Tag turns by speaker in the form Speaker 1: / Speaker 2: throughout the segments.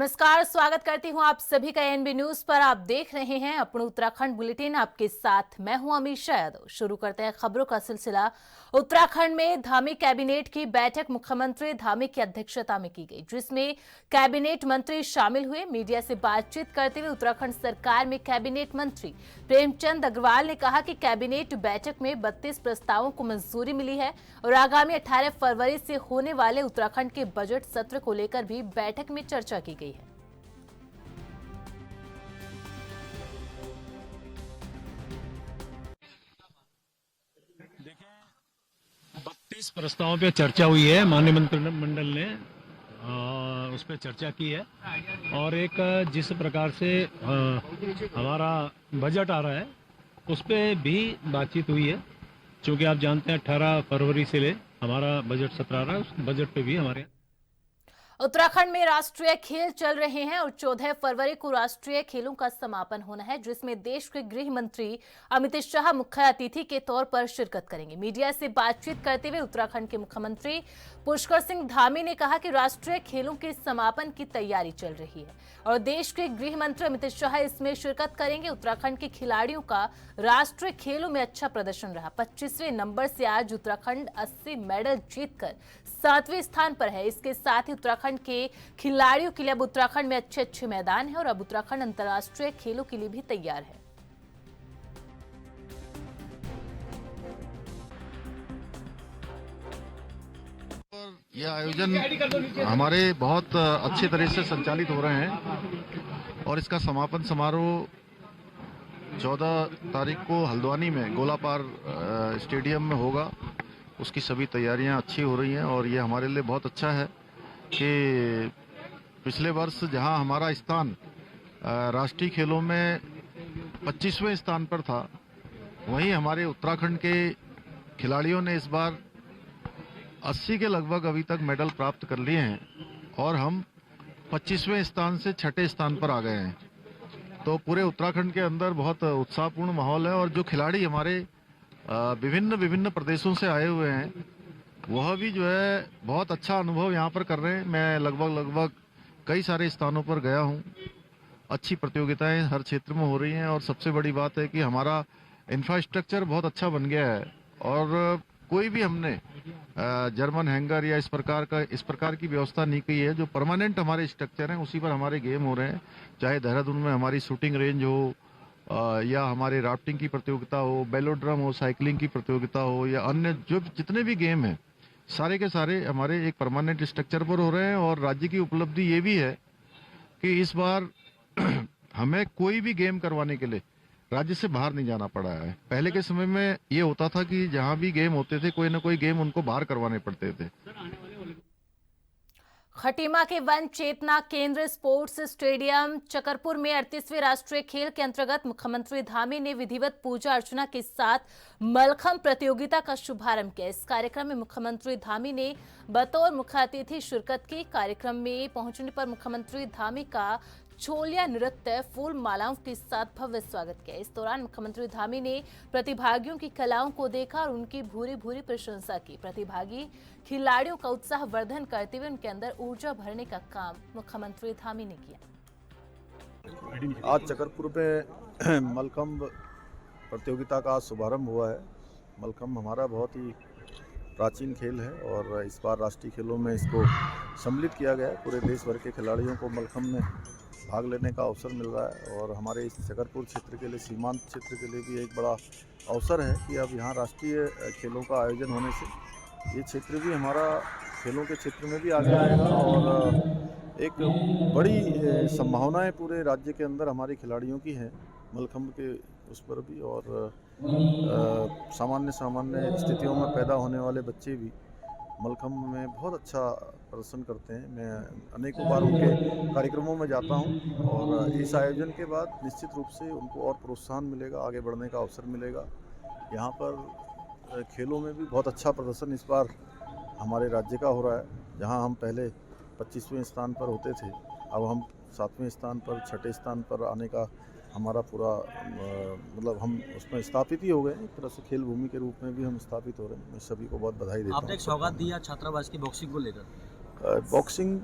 Speaker 1: नमस्कार, स्वागत करती हूं आप सभी का एनबी न्यूज पर। आप देख रहे हैं अपना उत्तराखंड बुलेटिन। आपके साथ मैं हूं अमीषा यादव। शुरू करते हैं खबरों का सिलसिला। उत्तराखंड में धामी कैबिनेट की बैठक मुख्यमंत्री धामी की अध्यक्षता में की गई, जिसमें कैबिनेट मंत्री शामिल हुए। मीडिया से बातचीत करते हुए उत्तराखंड सरकार में कैबिनेट मंत्री प्रेमचंद अग्रवाल ने कहा कि कैबिनेट बैठक में 32 प्रस्तावों को मंजूरी मिली है और आगामी 18 फरवरी से होने वाले उत्तराखंड के बजट सत्र को लेकर भी बैठक में चर्चा की गई है।
Speaker 2: देखें, 32 प्रस्तावों पे चर्चा हुई है। माननीय मंत्रिमंडल ने उस पर चर्चा की है और एक जिस प्रकार से हमारा बजट आ रहा है उस पर भी बातचीत हुई है। क्योंकि आप जानते हैं 18 फरवरी से ले हमारा बजट सत्र आ रहा है, उस बजट पे भी हमारे
Speaker 1: उत्तराखंड में राष्ट्रीय खेल चल रहे हैं और 14 फरवरी को राष्ट्रीय खेलों का समापन होना है, जिसमें देश के गृह मंत्री अमित शाह मुख्य अतिथि के तौर पर शिरकत करेंगे। मीडिया से बातचीत करते हुए उत्तराखंड के मुख्यमंत्री पुष्कर सिंह धामी ने कहा कि राष्ट्रीय खेलों के समापन की तैयारी चल रही है और देश के गृह मंत्री अमित शाह इसमें शिरकत करेंगे। उत्तराखंड के खिलाड़ियों का राष्ट्रीय खेलों में अच्छा प्रदर्शन रहा। 25वें नंबर से आज उत्तराखंड 80 मेडल जीतकर 7वें स्थान पर है। इसके साथ ही उत्तराखंड के खिलाड़ियों के लिए अब उत्तराखंड में अच्छे मैदान है और अब उत्तराखंड अंतर्राष्ट्रीय खेलों के लिए भी तैयार है।
Speaker 3: यह आयोजन हमारे बहुत अच्छे तरह से संचालित हो रहे हैं और इसका समापन समारोह 14 तारीख को हल्द्वानी में गोलापार स्टेडियम में होगा। उसकी सभी तैयारियां अच्छी हो रही हैं और ये हमारे लिए बहुत अच्छा है कि पिछले वर्ष जहां हमारा स्थान राष्ट्रीय खेलों में 25वें स्थान पर था, वहीं हमारे उत्तराखंड के खिलाड़ियों ने इस बार 80 के लगभग अभी तक मेडल प्राप्त कर लिए हैं और हम 25वें स्थान से 6ठे स्थान पर आ गए हैं। तो पूरे उत्तराखंड के अंदर बहुत उत्साहपूर्ण माहौल है और जो खिलाड़ी हमारे विभिन्न प्रदेशों से आए हुए हैं वह भी जो है बहुत अच्छा अनुभव यहाँ पर कर रहे हैं। मैं लगभग कई सारे स्थानों पर गया हूँ। अच्छी प्रतियोगिताएं हर क्षेत्र में हो रही हैं और सबसे बड़ी बात है कि हमारा इंफ्रास्ट्रक्चर बहुत अच्छा बन गया है और कोई भी हमने जर्मन हैंगर या इस प्रकार की व्यवस्था नहीं की है। जो परमानेंट हमारे स्ट्रक्चर हैं उसी पर हमारे गेम हो रहे हैं। चाहे देहरादून में हमारी शूटिंग रेंज हो या हमारे राफ्टिंग की प्रतियोगिता हो, बेलोड्रम हो, साइकिलिंग की प्रतियोगिता हो या अन्य जो जितने भी गेम हैं सारे के सारे हमारे एक परमानेंट स्ट्रक्चर पर हो रहे हैं। और राज्य की उपलब्धि ये भी है कि इस बार हमें कोई भी गेम करवाने के लिए राज्य से बाहर नहीं जाना पड़ा है। पहले के समय में ये होता था कि जहां भी गेम होते थे कोई ना कोई गेम उनको बाहर करवाने पड़ते थे।
Speaker 1: खटीमा के वन चेतना केंद्र स्पोर्ट्स स्टेडियम चकरपुर में 38वें राष्ट्रीय खेल के अंतर्गत मुख्यमंत्री धामी ने विधिवत पूजा अर्चना के साथ मलखंभ प्रतियोगिता का शुभारंभ किया। इस कार्यक्रम में मुख्यमंत्री धामी ने बतौर मुख्य अतिथि शिरकत की। कार्यक्रम में पहुंचने पर मुख्यमंत्री धामी का छोलिया नृत्य फूल मालाओं के साथ भव्य स्वागत किया। इस दौरान मुख्यमंत्री धामी ने प्रतिभागियों की कलाओं को देखा और उनकी भूरी प्रशंसा की। प्रतिभागी खिलाड़ियों का उत्साह वर्धन करते हुए उनके अंदर ऊर्जा भरने का काम मुख्यमंत्री धामी ने किया।
Speaker 4: आज चकरपुर में मलखंभ प्रतियोगिता का शुभारंभ हुआ है। मलखंभ हमारा बहुत ही प्राचीन खेल है और इस बार राष्ट्रीय खेलों में इसको सम्मिलित किया गया है। पूरे देश भर के खिलाड़ियों को मलखंभ में भाग लेने का अवसर मिल रहा है और हमारे इस चकरपुर क्षेत्र के लिए, सीमांत क्षेत्र के लिए भी एक बड़ा अवसर है कि अब यहाँ राष्ट्रीय खेलों का आयोजन होने से ये क्षेत्र भी हमारा खेलों के क्षेत्र में भी आगे आएगा और एक बड़ी संभावनाएं पूरे राज्य के अंदर हमारे खिलाड़ियों की हैं मलखंभ के उस पर भी। और सामान्य स्थितियों में पैदा होने वाले बच्चे भी मलखंभ में बहुत अच्छा प्रदर्शन करते हैं। मैं अनेकों बार उनके कार्यक्रमों में जाता हूं और इस आयोजन के बाद निश्चित रूप से उनको और प्रोत्साहन मिलेगा, आगे बढ़ने का अवसर मिलेगा। यहाँ पर खेलों में भी बहुत अच्छा प्रदर्शन इस बार हमारे राज्य का हो रहा है। जहां हम पहले 25वें स्थान पर होते थे, अब हम 7वें स्थान पर, 6ठे स्थान पर आने का हमारा पूरा मतलब हम उसमें स्थापित ही हो गए। एक तरह से खेल भूमि के रूप में भी हम स्थापित हो रहे हैं। मैं सभी को बहुत बधाई देता हूँ।
Speaker 5: आपने एक सौगात दिया छात्रावास की बॉक्सिंग को लेकर।
Speaker 4: बॉक्सिंग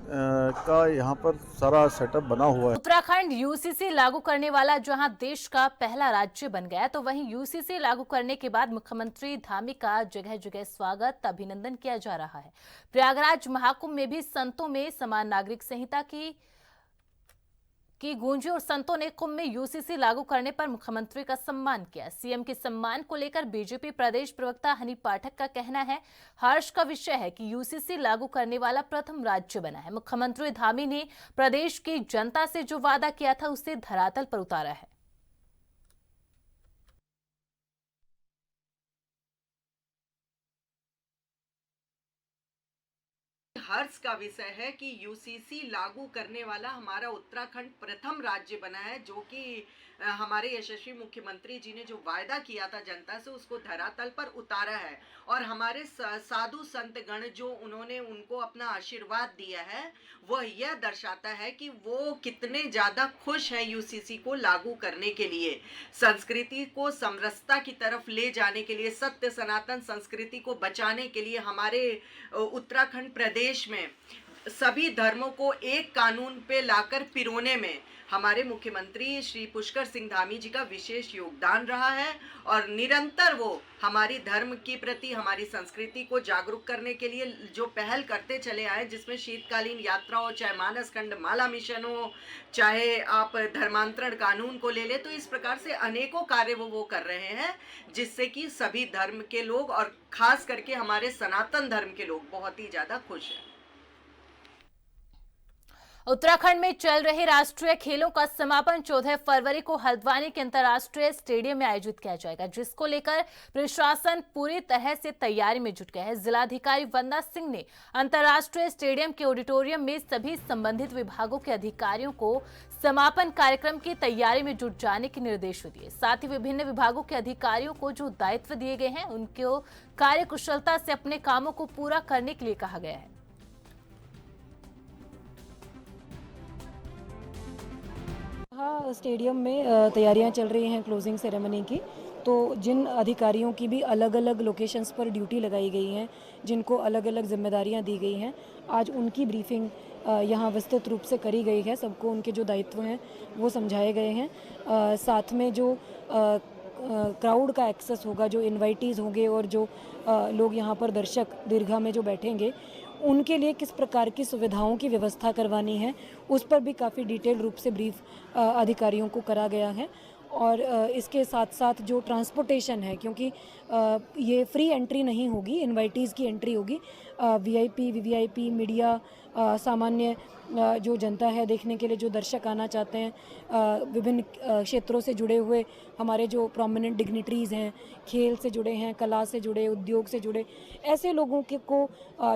Speaker 4: का यहाँ पर सारा सेटअप बना हुआ है।
Speaker 1: उत्तराखंड यूसीसी लागू करने वाला जहां देश का पहला राज्य बन गया, तो वहीं यूसीसी लागू करने के बाद मुख्यमंत्री धामी का जगह जगह स्वागत अभिनंदन किया जा रहा है। प्रयागराज महाकुंभ में भी संतों में समान नागरिक संहिता की गूंजी और संतों ने कुंभ में यूसीसी लागू करने पर मुख्यमंत्री का सम्मान किया। सीएम के सम्मान को लेकर बीजेपी प्रदेश प्रवक्ता हनी पाठक का कहना है, हर्ष का विषय है कि यूसीसी लागू करने वाला प्रथम राज्य बना है। मुख्यमंत्री धामी ने प्रदेश की जनता से जो वादा किया था उसे धरातल पर उतारा है।
Speaker 5: हर्ष का विषय है कि यूसीसी लागू करने वाला हमारा उत्तराखंड प्रथम राज्य बना है, जो कि हमारे यशस्वी मुख्यमंत्री जी ने जो वायदा किया था जनता से उसको धरातल पर उतारा है। और हमारे साधु संत गण जो उन्होंने उनको अपना आशीर्वाद दिया है, वह यह दर्शाता है कि वो कितने ज़्यादा खुश हैं यूसीसी को लागू करने के लिए, संस्कृति को समरसता की तरफ ले जाने के लिए, सत्य सनातन संस्कृति को बचाने के लिए हमारे उत्तराखंड प्रदेश में सभी धर्मों को एक कानून पे लाकर पिरोने में हमारे मुख्यमंत्री श्री पुष्कर सिंह धामी जी का विशेष योगदान रहा है। और निरंतर वो हमारी धर्म के प्रति, हमारी संस्कृति को जागरूक करने के लिए जो पहल करते चले आए, जिसमें शीतकालीन यात्रा हो, चाहे मानस खंड माला मिशन हो, चाहे आप धर्मांतरण कानून को ले ले, तो इस प्रकार से अनेकों कार्य वो कर रहे हैं, जिससे कि सभी धर्म के लोग और खास करके हमारे सनातन धर्म के लोग बहुत ही ज़्यादा खुश हैं।
Speaker 1: उत्तराखंड में चल रहे राष्ट्रीय खेलों का समापन 14 फरवरी को हल्द्वानी के अंतर्राष्ट्रीय स्टेडियम में आयोजित किया जाएगा, जिसको लेकर प्रशासन पूरी तरह से तैयारी में जुट गया है। जिलाधिकारी वंदना सिंह ने अंतर्राष्ट्रीय स्टेडियम के ऑडिटोरियम में सभी संबंधित विभागों के अधिकारियों को समापन कार्यक्रम की तैयारी में जुट जाने के निर्देश दिए। साथ ही विभिन्न विभागों के अधिकारियों को जो दायित्व दिए गए हैं उनको कार्यकुशलता से अपने कामों को पूरा करने के लिए कहा गया है।
Speaker 6: हाँ, स्टेडियम में तैयारियां चल रही हैं क्लोजिंग सेरेमनी की। तो जिन अधिकारियों की भी अलग अलग लोकेशंस पर ड्यूटी लगाई गई हैं, जिनको अलग अलग जिम्मेदारियां दी गई हैं, आज उनकी ब्रीफिंग यहाँ विस्तृत रूप से करी गई है। सबको उनके जो दायित्व हैं वो समझाए गए हैं। साथ में जो क्राउड का एक्सेस होगा, जो इन्वाइटीज़ होंगे और जो लोग यहाँ पर दर्शक दीर्घा में जो बैठेंगे, उनके लिए किस प्रकार की सुविधाओं की व्यवस्था करवानी है, उस पर भी काफ़ी डिटेल रूप से ब्रीफ अधिकारियों को करा गया है। और इसके साथ साथ जो ट्रांसपोर्टेशन है, क्योंकि ये फ्री एंट्री नहीं होगी, इनवाइटीज़ की एंट्री होगी। वीआईपी, वीवीआईपी, मीडिया, सामान्य जो जनता है देखने के लिए, जो दर्शक आना चाहते हैं, विभिन्न क्षेत्रों से जुड़े हुए हमारे जो प्रोमिनेंट डिग्निटरीज़ हैं, खेल से जुड़े हैं, कला से जुड़े, उद्योग से जुड़े, ऐसे लोगों को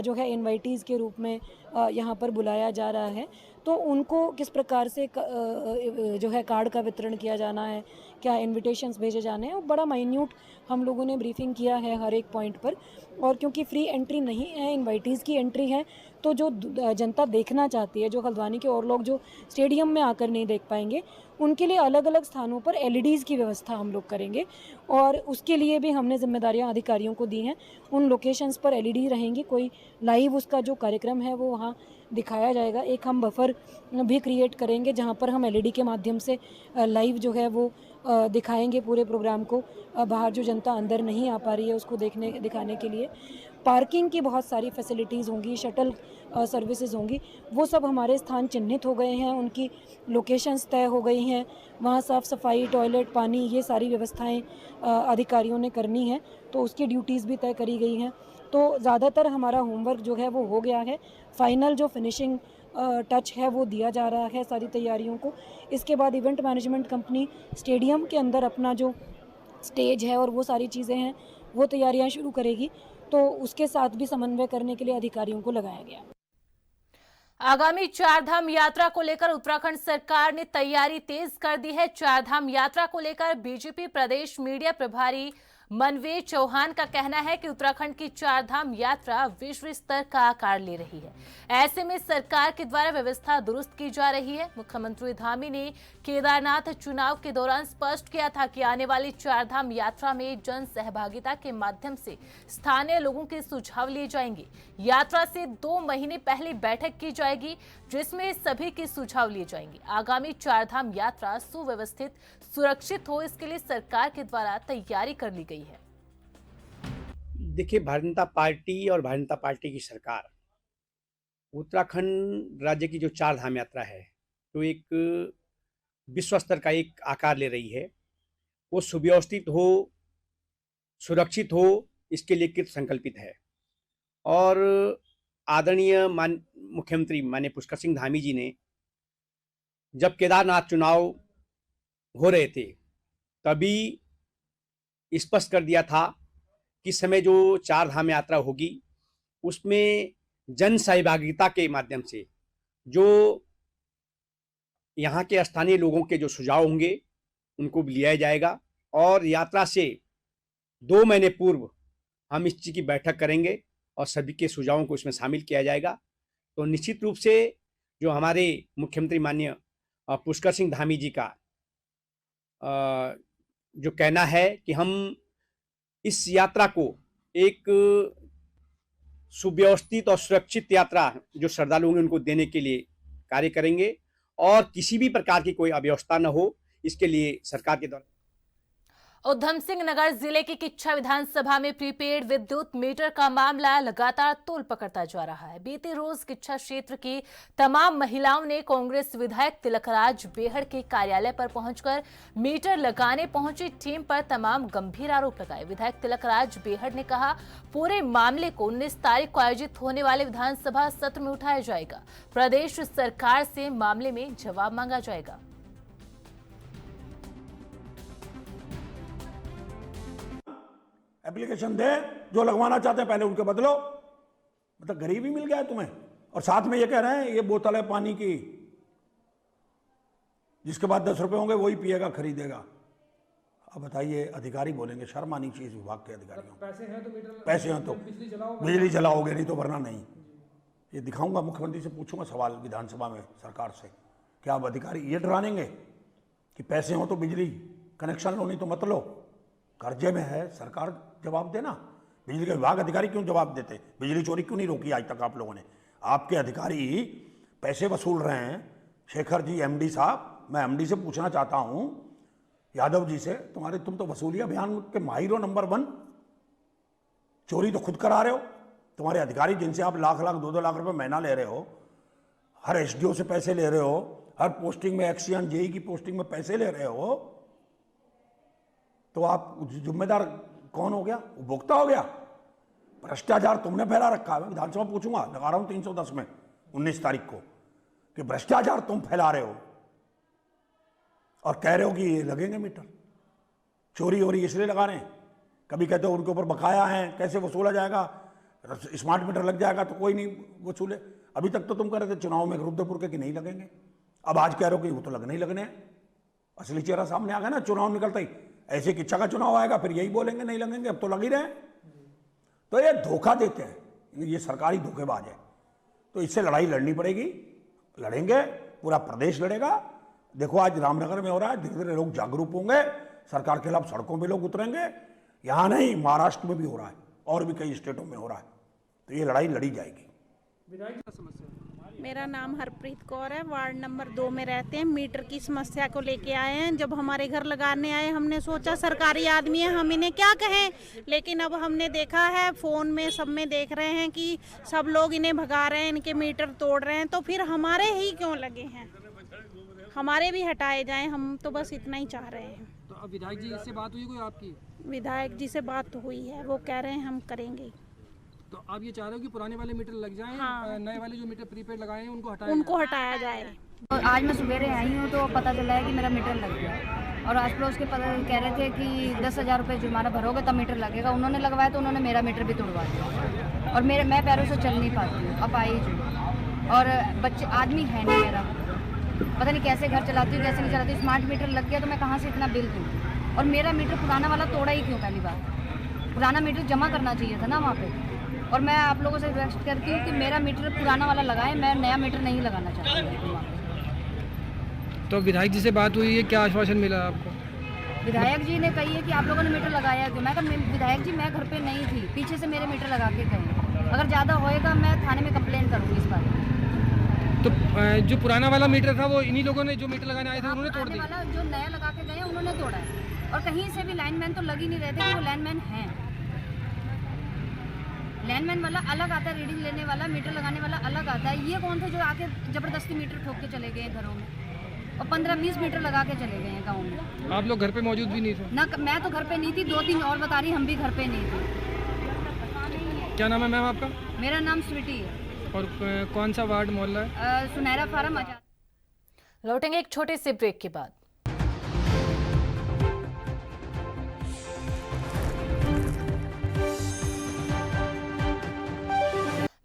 Speaker 6: जो है इनवाइटीज़ के रूप में यहाँ पर बुलाया जा रहा है। तो उनको किस प्रकार से जो है कार्ड का वितरण किया जाना है, क्या इनविटेशंस भेजे जाने हैं, वो बड़ा माइन्यूट हम लोगों ने ब्रीफिंग किया है हर एक पॉइंट पर। और क्योंकि फ्री एंट्री नहीं है, इनवाइटीज़ की एंट्री है, तो जो जनता देखना चाहती है, जो हल्द्वानी के और लोग जो स्टेडियम में आकर नहीं देख पाएंगे, उनके लिए अलग अलग स्थानों पर एलईडीज़ की व्यवस्था हम लोग करेंगे। और उसके लिए भी हमने जिम्मेदारियां अधिकारियों को दी हैं। उन लोकेशंस पर एलईडी रहेंगी, कोई लाइव उसका जो कार्यक्रम है वो वहाँ दिखाया जाएगा। एक हम बफर भी क्रिएट करेंगे जहाँ पर हम एलईडी के माध्यम से लाइव जो है वो दिखाएंगे पूरे प्रोग्राम को। बाहर जो जनता अंदर नहीं आ पा रही है उसको दिखाने के लिए पार्किंग की बहुत सारी फैसिलिटीज़ होंगी, शटल सर्विसेज होंगी। वो सब हमारे स्थान चिन्हित हो गए हैं, उनकी लोकेशंस तय हो गई हैं। वहाँ साफ़ सफाई, टॉयलेट, पानी, ये सारी व्यवस्थाएं अधिकारियों ने करनी है, तो उसकी ड्यूटीज़ भी तय करी गई हैं। तो ज़्यादातर हमारा होमवर्क जो है वो हो गया है। फाइनल जो फिनिशिंग टच है वो दिया जा रहा है सारी तैयारियों को। इसके बाद इवेंट मैनेजमेंट कंपनी स्टेडियम के अंदर अपना जो स्टेज है और वो सारी चीज़ें हैं वो तैयारियां शुरू करेगी। तो उसके साथ भी समन्वय करने के लिए अधिकारियों को लगाया गया।
Speaker 1: आगामी चारधाम यात्रा को लेकर उत्तराखंड सरकार ने तैयारी तेज कर दी है। चारधाम यात्रा को लेकर बीजेपी प्रदेश मीडिया प्रभारी मनवेर चौहान का कहना है कि उत्तराखंड की चारधाम यात्रा विश्व स्तर का आकार ले रही है। ऐसे में सरकार के द्वारा व्यवस्था दुरुस्त की जा रही है। मुख्यमंत्री धामी ने केदारनाथ चुनाव के दौरान स्पष्ट किया था कि आने वाली चारधाम यात्रा में जन सहभागिता के माध्यम से स्थानीय लोगों के सुझाव लिए जाएंगे। यात्रा से 2 महीने पहले बैठक की जाएगी, जिसमें सभी के सुझाव लिए जाएंगे। आगामी चारधाम यात्रा सुव्यवस्थित, सुरक्षित हो, इसके लिए सरकार के द्वारा तैयारी कर ली गई है।
Speaker 7: देखिए, भारतीय जनता पार्टी और भारतीय जनता पार्टी की सरकार उत्तराखंड राज्य की जो चारधाम यात्रा है, तो एक विश्व स्तर का एक आकार ले रही है। वो सुव्यवस्थित हो, सुरक्षित हो, इसके लिए कृत संकल्पित है। और आदरणीय मुख्यमंत्री माननीय पुष्कर सिंह धामी जी ने जब केदारनाथ चुनाव हो रहे थे तभी स्पष्ट कर दिया था कि इस समय जो चारधाम यात्रा होगी उसमें जन सहभागिता के माध्यम से जो यहाँ के स्थानीय लोगों के जो सुझाव होंगे उनको भी लिया जाएगा। और यात्रा से 2 महीने पूर्व हम इस चीज़ की बैठक करेंगे और सभी के सुझावों को इसमें शामिल किया जाएगा। तो निश्चित रूप से जो हमारे मुख्यमंत्री माननीय पुष्कर सिंह धामी जी का जो कहना है कि हम इस यात्रा को एक सुव्यवस्थित और सुरक्षित यात्रा जो श्रद्धालु होंगे उनको देने के लिए कार्य करेंगे और किसी भी प्रकार की कोई अव्यवस्था न हो, इसके लिए सरकार के द्वारा।
Speaker 1: उधम सिंह नगर जिले की किच्छा विधानसभा में प्रीपेड विद्युत मीटर का मामला लगातार तूल पकड़ता जा रहा है। बीते रोज किच्छा क्षेत्र की तमाम महिलाओं ने कांग्रेस विधायक तिलकराज बेहड़ के कार्यालय पर पहुंचकर मीटर लगाने पहुंची टीम पर तमाम गंभीर आरोप लगाए। विधायक तिलकराज बेहड़ ने कहा, पूरे मामले को 19 तारीख को आयोजित होने वाले विधानसभा सत्र में उठाया जाएगा। प्रदेश सरकार से मामले में जवाब मांगा जाएगा।
Speaker 8: एप्लीकेशन दे, जो लगवाना चाहते हैं पहले उनके बदलो। मतलब गरीबी मिल गया है तुम्हें। और साथ में ये कह रहे हैं ये बोतल है पानी की, जिसके बाद 10 रुपए होंगे वही पिएगा, खरीदेगा। अब बताइए, अधिकारी बोलेंगे, शर्म आनी चाहिए विभाग के अधिकारियों। पैसे हैं तो बिजली जलाओगे, नहीं तो भरना नहीं। ये दिखाऊंगा, मुख्यमंत्री से पूछूंगा सवाल विधानसभा में सरकार से, क्या अब अधिकारी ये डरानेंगे कि पैसे हो तो बिजली कनेक्शन लो, नहीं तो मत लो। कर्जे में है सरकार, जवाब देना। बिजली के विभाग अधिकारी क्यों जवाब देते? बिजली चोरी क्यों नहीं रोकी आज तक आप लोगों ने? आपके अधिकारी पैसे वसूल रहे हैं। शेखर जी एमडी साहब, मैं एमडी से पूछना चाहता हूं, यादव जी से, तुम तो वसूली अभियान के माहिर हो, नंबर 1। चोरी तो खुद करा रहे हो। तुम्हारे अधिकारी जिनसे आप लाख 2-2 लाख रुपए महीना ले रहे हो, हर एसडीओ से पैसे ले रहे हो, हर पोस्टिंग में एक्सियन जेई की पोस्टिंग में पैसे ले रहे हो, तो आप जिम्मेदार कौन हो गया? उपभोक्ता हो गया। भ्रष्टाचार तुमने फैला रखा है। विधानसभा पूछूंगा, लगा रहा हूं 310 में 19 तारीख को, कि भ्रष्टाचार तुम फैला रहे हो और कह रहे हो कि ये लगेंगे मीटर। चोरी हो रही इसलिए लगा रहे हैं। कभी कहते हो उनके ऊपर बकाया है, कैसे वसूला जाएगा, स्मार्ट मीटर लग जाएगा तो कोई नहीं वसूले। अभी तक तो तुम कह रहे थे चुनाव में रुद्रपुर के कि नहीं लगेंगे, अब आज कह रहे हो कि वो तो लगने ही लगने हैं। असली चेहरा सामने आ गया ना चुनाव निकलता ही। ऐसे किच्छा का चुनाव आएगा फिर यही बोलेंगे नहीं लगेंगे, अब तो लग ही रहे हैं। तो ये धोखा देते हैं, ये सरकारी धोखेबाज है। तो इससे लड़ाई लड़नी पड़ेगी, लड़ेंगे, पूरा प्रदेश लड़ेगा। देखो आज रामनगर में हो रहा है, धीरे धीरे लोग जागरूक होंगे, सरकार के खिलाफ सड़कों में लोग उतरेंगे। यहाँ नहीं, महाराष्ट्र में भी हो रहा है और भी कई स्टेटों में हो रहा है। तो ये लड़ाई लड़ी जाएगी।
Speaker 9: मेरा नाम हरप्रीत कौर है, वार्ड नंबर 2 में रहते हैं। मीटर की समस्या को लेके आए हैं। जब हमारे घर लगाने आए, हमने सोचा सरकारी आदमी है, हम इन्हें क्या कहें, लेकिन अब हमने देखा है फ़ोन में सब में देख रहे हैं कि सब लोग इन्हें भगा रहे हैं, इनके मीटर तोड़ रहे हैं। तो फिर हमारे ही क्यों लगे हैं, हमारे भी हटाए जाएं। हम तो बस इतना ही चाह रहे हैं।
Speaker 10: तो अब विधायक जी से बात हुई कोई आपकी?
Speaker 9: विधायक जी से बात हुई है, वो कह रहे हैं हम करेंगे।
Speaker 10: तो आप ये चाह रहे हो कि पुराने वाले मीटर लग जाएं,
Speaker 9: हाँ।
Speaker 10: नए वाले जो मीटर प्रीपेड लगाए हैं
Speaker 9: उनको हटाया जाए।
Speaker 11: और आज मैं सवेरे आई हूँ तो पता चला है कि मेरा मीटर लग गया और आस पड़ोस के कह रहे थे कि 10,000 रुपये जुर्माना भरोगे तब मीटर लगेगा। उन्होंने लगवाया तो उन्होंने मेरा मीटर भी तोड़वा दिया और मैं पैरों से चल नहीं पाती हूँ, अपाहिज हूँ और बच्चे आदमी है नहीं मेरा, पता नहीं कैसे घर चलाती हूँ कैसे नहीं चलाती। स्मार्ट मीटर लग गया तो मैं कहाँ से इतना बिल दूँ और मेरा मीटर पुराना वाला तोड़ा ही क्यों पहली बार। पुराना मीटर जमा करना चाहिए था ना वहाँ पे। और मैं आप लोगों से रिक्वेस्ट करती हूँ कि मेरा मीटर पुराना वाला लगाएं, मैं नया मीटर नहीं लगाना चाहती हूँ वहाँ पे।
Speaker 10: तो विधायक जी से बात हुई है, क्या आश्वासन मिला आपको?
Speaker 11: विधायक जी ने कही है कि आप लोगों ने मीटर लगाया है। मैं कहा विधायक जी मैं घर पे नहीं थी, पीछे से मेरे मीटर लगा के गए। अगर ज़्यादा होएगा मैं थाने में कंप्लेन करूँगी इस बारे में।
Speaker 10: तो जो पुराना वाला मीटर था वो इन्हीं लोगों ने जो मीटर लगाने आए थे उन्होंने तोड़ दिया?
Speaker 11: वाला जो नया लगा के गए उन्होंने तोड़ा है। और कहीं से भी लाइनमैन तो लग ही नहीं रहे थे कि वो लाइनमैन हैं। लाइनमैन वाला अलग आता है, रीडिंग लेने वाला, मीटर लगाने वाला अलग आता है। ये कौन थे जो आके जबरदस्ती मीटर ठोक के चले गए घरों में और 15-20 मीटर लगा के चले गए हैं गाँव में।
Speaker 10: आप लोग घर पे मौजूद भी नहीं थे?
Speaker 11: ना, मैं तो घर पे नहीं थी, 2-3 और बता रही हम भी घर पे नहीं थे।
Speaker 10: क्या नाम है मैम आपका?
Speaker 11: मेरा नाम स्वीटी है।
Speaker 10: और कौन सा वार्ड मोहल्ला है?
Speaker 11: सुनहरा फार्म आजाद।
Speaker 1: लौटेंगे एक छोटे से ब्रेक के बाद।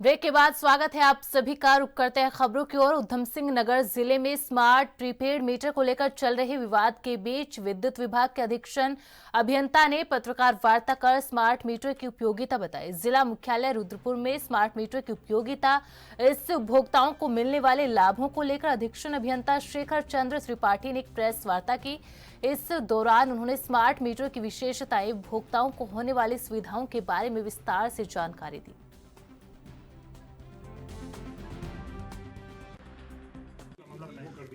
Speaker 1: ब्रेक के बाद स्वागत है आप सभी का। रुक करते हैं खबरों की ओर। उधम सिंह नगर जिले में स्मार्ट प्रीपेड मीटर को लेकर चल रहे विवाद के बीच विद्युत विभाग के अधीक्षण अभियंता ने पत्रकार वार्ता कर स्मार्ट मीटर की उपयोगिता बताई। जिला मुख्यालय रुद्रपुर में स्मार्ट मीटर की उपयोगिता, इससे उपभोक्ताओं को मिलने वाले लाभों को लेकर अधीक्षण अभियंता शेखर चंद्र त्रिपाठी ने एक प्रेस वार्ता की। इस दौरान उन्होंने स्मार्ट मीटर की विशेषताएं, उपभोक्ताओं को होने वाली सुविधाओं के बारे में विस्तार से जानकारी दी।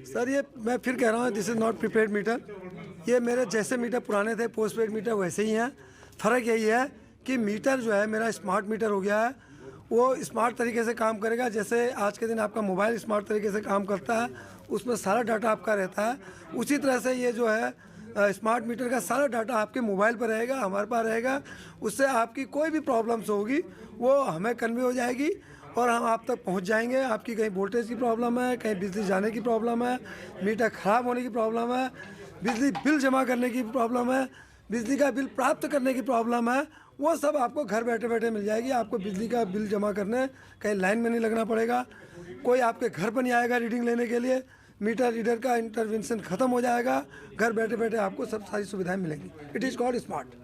Speaker 12: सर ये मैं फिर कह रहा हूँ, this is not prepaid meter. ये मेरे जैसे मीटर पुराने थे पोस्ट पेड मीटर वैसे ही हैं। फ़र्क यही है कि मीटर जो है मेरा स्मार्ट मीटर हो गया है। वो स्मार्ट तरीके से काम करेगा। जैसे आज के दिन आपका मोबाइल स्मार्ट तरीके से काम करता है, उसमें सारा डाटा आपका रहता है, उसी तरह से ये जो है स्मार्ट मीटर का सारा डाटा आपके मोबाइल पर रहेगा, हमारे पास रहेगा। उससे आपकी कोई भी प्रॉब्लम्स होगी वो हमें कन्वे हो जाएगी और हम आप तक पहुंच जाएंगे। आपकी कहीं वोल्टेज की प्रॉब्लम है, कहीं बिजली जाने की प्रॉब्लम है, मीटर ख़राब होने की प्रॉब्लम है, बिजली बिल जमा करने की प्रॉब्लम है, बिजली का बिल प्राप्त करने की प्रॉब्लम है, वो सब आपको घर बैठे बैठे मिल जाएगी। आपको बिजली का बिल जमा करने कहीं लाइन में नहीं लगना पड़ेगा, कोई आपके घर पर नहीं आएगा रीडिंग लेने के लिए। मीटर रीडर का इंटरवेंशन ख़त्म हो जाएगा, घर बैठे बैठे आपको सब सारी सुविधाएँ मिलेंगी। It is called smart.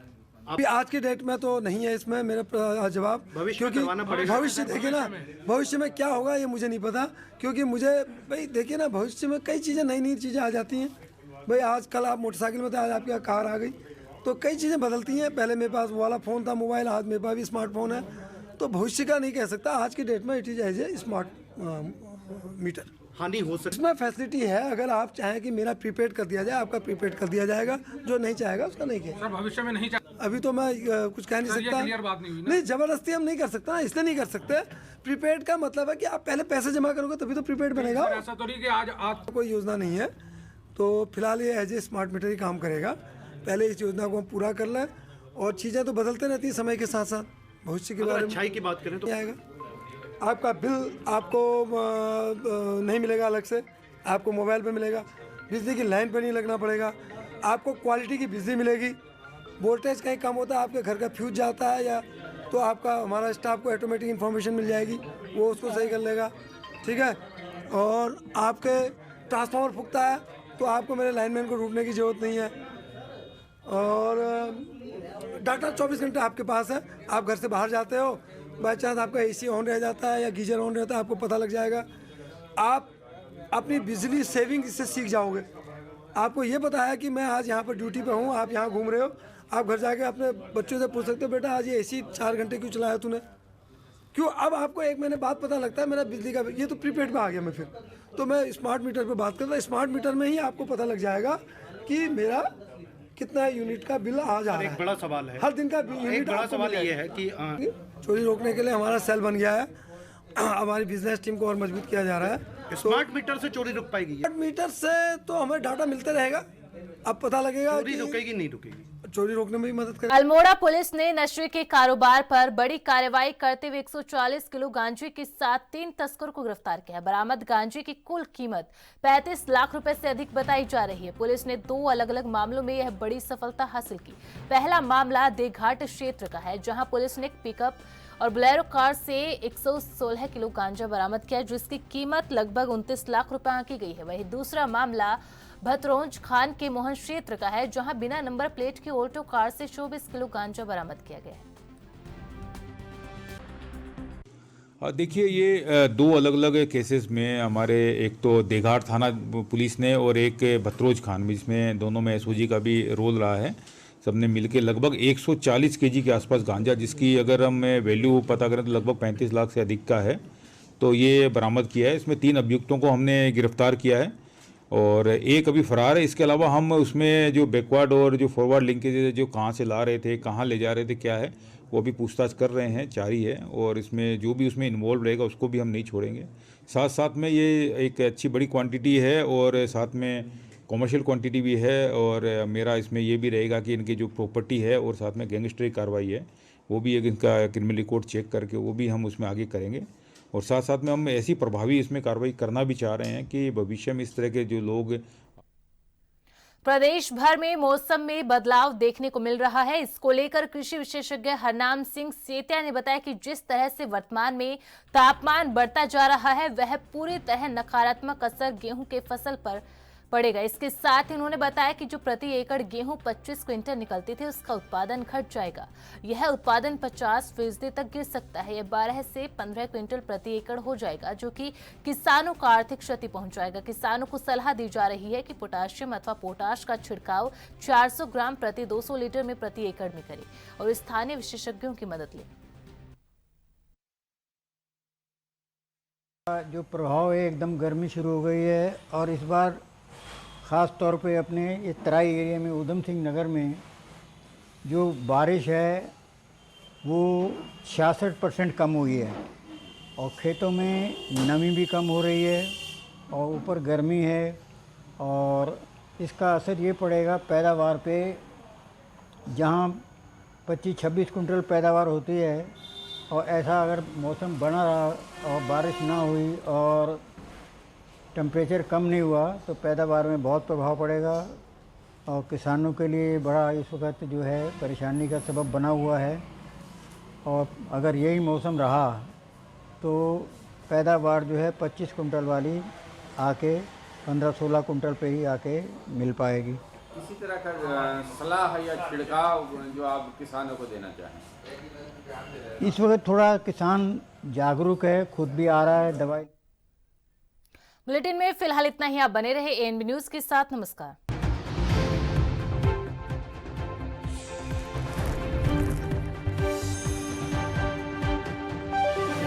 Speaker 12: अभी आज की डेट में तो नहीं है इसमें मेरा जवाब, क्योंकि भविष्य देखिए ना, भविष्य में क्या होगा ये मुझे नहीं पता। क्योंकि मुझे भाई देखिए ना, भविष्य में कई चीज़ें नई नई चीज़ें आ जाती हैं। भाई आज कल आप मोटरसाइकिल में थे, आज आपकी कार आ गई, तो कई चीज़ें बदलती हैं। पहले मेरे पास वो वाला फ़ोन था मोबाइल, आज मेरे पास भी स्मार्टफोन है। तो भविष्य का नहीं कह सकता, आज की डेट में it is as a smart meter. हानि हो सकती है इसमें फैसिलिटी है। अगर आप चाहें कि मेरा प्रीपेड कर दिया जाए, आपका प्रीपेड कर दिया जाएगा। जो नहीं चाहेगा उसका नहीं किया।
Speaker 10: भविष्य में नहीं
Speaker 12: अभी तो मैं कुछ कह नहीं सकता। नहीं, जबरदस्ती हम नहीं कर सकते ना, इसलिए नहीं कर सकते। प्रीपेड का मतलब है कि आप पहले पैसे जमा करोगे तभी तो प्रीपेड बनेगा।
Speaker 10: ऐसा तो नहीं कि आज
Speaker 12: कोई योजना नहीं है, तो फिलहाल ये एज ए स्मार्ट मीटर ही काम करेगा। पहले इस योजना को हम पूरा कर लें, और चीज़ें तो बदलते रहती हैं समय के साथ साथ। भविष्य के बारे में अच्छाई की बात करें तो आएगा, आपका बिल आपको नहीं मिलेगा अलग से, आपको मोबाइल पे मिलेगा। बिजली की लाइन पे नहीं लगना पड़ेगा, आपको क्वालिटी की बिजली मिलेगी। वोल्टेज कहीं कम होता है, आपके घर का फ्यूज जाता है या तो आपका हमारा स्टाफ को ऑटोमेटिक इन्फॉर्मेशन मिल जाएगी, वो उसको सही कर लेगा। ठीक है, और आपके ट्रांसफार्मर फूकता है तो आपको मेरे लाइनमैन को ढूंढने की ज़रूरत नहीं है। और डाटा 24 घंटे आपके पास है। आप घर से बाहर जाते हो, बाई चांस आपका एसी ऑन रह जाता है या गीजर ऑन रहता है, आपको पता लग जाएगा। आप अपनी बिजली सेविंग इससे सीख जाओगे। आपको ये पता है कि मैं आज यहाँ पर ड्यूटी पे हूँ, आप यहाँ घूम रहे हो, आप घर जाके अपने बच्चों से पूछ सकते हो, बेटा आज ये एसी 4 घंटे क्यों चलाया तूने, क्यों। अब आपको 1 महीने बाद पता लगता है मेरा बिजली का, ये तो प्रीपेड पे आ गया। मैं फिर तो मैं स्मार्ट मीटर पे बात कर रहा हूँ। स्मार्ट मीटर में ही आपको पता लग जाएगा कि मेरा कितना यूनिट का बिल आ जा रहा है।
Speaker 13: एक बड़ा सवाल है,
Speaker 12: हर दिन का यूनिट।
Speaker 13: बड़ा सवाल ये है कि
Speaker 12: चोरी रोकने के लिए हमारा सेल बन गया है। हमारी बिजनेस टीम को और मजबूत किया जा रहा है।
Speaker 13: स्मार्ट मीटर से चोरी रुक पाएगी?
Speaker 12: स्मार्ट मीटर से तो हमें डाटा मिलता रहेगा, अब पता लगेगा
Speaker 13: चोरी रुकेगी नहीं रुकेगी।
Speaker 12: चोरी रोकने में भी मदद करेगा।
Speaker 1: अल्मोड़ा पुलिस ने नशे के कारोबार पर बड़ी कार्रवाई करते हुए 140 किलो गांजे के साथ 3 तस्कर को गिरफ्तार किया। बरामद गांजे की कुल कीमत 35 लाख रुपए से अधिक बताई जा रही है। पुलिस ने 2 अलग अलग मामलों में यह बड़ी सफलता हासिल की। पहला मामला देघाट क्षेत्र का है, जहां पुलिस ने एक पिकअप और बोलेरो कार से 116 किलो गांजा बरामद किया, जिसकी कीमत लगभग 29 लाख रुपए आंकी गई है। वहीं दूसरा मामला भतरोंज खान के मोहन क्षेत्र का है, जहां बिना नंबर प्लेट की ऑल्टो कार से 24 किलो गांजा बरामद किया गया है।
Speaker 14: देखिए, ये दो अलग अलग केसेस में हमारे, एक तो देघाट थाना पुलिस ने और एक भतरोज खान में, जिसमें दोनों में एसओजी का भी रोल रहा है, सबने मिलकर लगभग 140 केजी के आसपास गांजा, जिसकी अगर हम वैल्यू पता करें तो लगभग 35 लाख से अधिक का है, तो ये बरामद किया है। इसमें 3 अभियुक्तों को हमने गिरफ्तार किया है और एक अभी फरार है। इसके अलावा हम उसमें जो बैकवर्ड और जो फॉरवर्ड लिंकेज, जो कहाँ से ला रहे थे, कहाँ ले जा रहे थे, क्या है, वो भी पूछताछ कर रहे हैं, जारी है। और इसमें जो भी उसमें इन्वॉल्व रहेगा उसको भी हम नहीं छोड़ेंगे। साथ साथ में ये एक अच्छी बड़ी क्वांटिटी है और साथ में कॉमर्शियल क्वांटिटी भी है। और मेरा इसमें ये भी रहेगा कि इनकी जो प्रॉपर्टी है और साथ में गैंगस्टरी कार्रवाई है, वो भी एक इनका क्रिमिनल रिकॉर्ड चेक करके वो भी हम उसमें आगे करेंगे। और साथ साथ में हम ऐसी प्रभावी इसमें कार्रवाई करना भी चाह रहे हैं कि भविष्य में इस तरह के जो लोग।
Speaker 1: प्रदेश भर में मौसम में बदलाव देखने को मिल रहा है। इसको लेकर कृषि विशेषज्ञ हरनाम सिंह सेतिया ने बताया कि जिस तरह से वर्तमान में तापमान बढ़ता जा रहा है, वह पूरी तरह नकारात्मक असर गेहूं के फसल पर पड़ेगा। इसके साथ ही उन्होंने बताया कि जो प्रति एकड़ गेहूं 25 क्विंटल निकलती थी, उसका उत्पादन घट जाएगा। यह उत्पादन 50% तक गिर सकता है। यह 12 से 15 क्विंटल प्रति एकड़ हो जाएगा, जो कि किसानों को आर्थिक क्षति पहुंचाएगा। किसानों को सलाह दी जा रही है कि पोटाशियम अथवा पोटाश का छिड़काव 400 ग्राम प्रति 200 लीटर में प्रति एकड़ में करें और स्थानीय विशेषज्ञों की मदद लें।
Speaker 15: जो प्रभाव है, एकदम गर्मी शुरू हो गई है और इस बार ख़ास तौर पे अपने ये तराई एरिया में उधम सिंह नगर में जो बारिश है वो 66% कम हुई है और खेतों में नमी भी कम हो रही है और ऊपर गर्मी है और इसका असर ये पड़ेगा पैदावार पे। जहाँ 25-26 कुंटल पैदावार होती है और ऐसा अगर मौसम बना रहा और बारिश ना हुई और टेम्परेचर कम नहीं हुआ तो पैदावार में बहुत प्रभाव पड़ेगा और किसानों के लिए बड़ा इस वक्त जो है परेशानी का सबब बना हुआ है। और अगर यही मौसम रहा तो पैदावार जो है 25 कुंटल वाली आके 15-16 कुंटल पे ही आके मिल पाएगी।
Speaker 16: इसी तरह का सलाह या छिड़काव जो आप किसानों को देना चाहें?
Speaker 15: इस वक्त थोड़ा किसान जागरूक है, खुद भी आ रहा है दवाई।
Speaker 1: बुलेटिन में फिलहाल इतना ही। आप बने रहे एएनबी न्यूज के साथ। नमस्कार।